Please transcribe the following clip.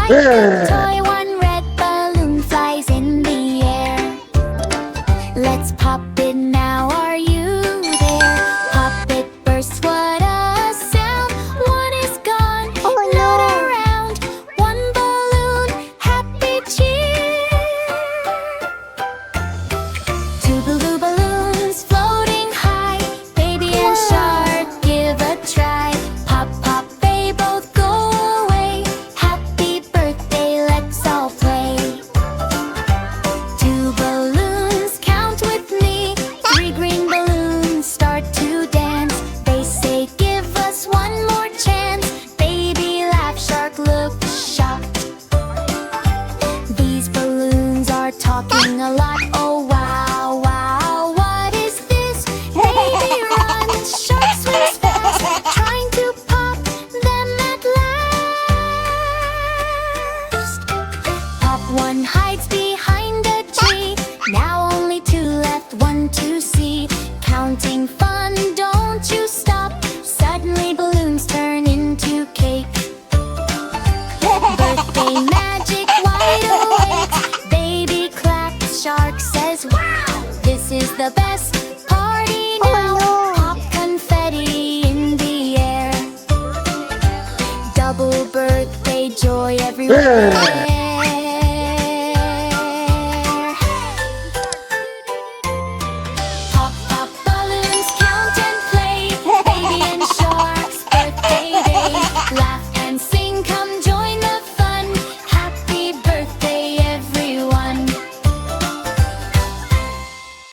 white toy, one red balloon flies in the air. Let's pop it now, are you there? Pop it bursts, what a sound. One is gone, not around. One balloon, happy cheer. Two blue balloons floating high, baby and shark give a try. Pop, pop, they both go away. Happy birthday, let's all play. Two balloons, count with me. Three green balloons start to dance. They say, give us one more chance. Baby laugh, shark look shocked. These balloons are talking a lot. Oh wow, wow, what is this? Baby run, shark swims fast, trying to pop them at last. Pop one hides behind a tree. Now only two left, one to see. Counting fun, don't you stop. Suddenly balloons turn into cake. Birthday magic, wide awake. Baby claps, shark says wow. This is the best party now. Pop confetti in the air. Double birthday joy everywhere.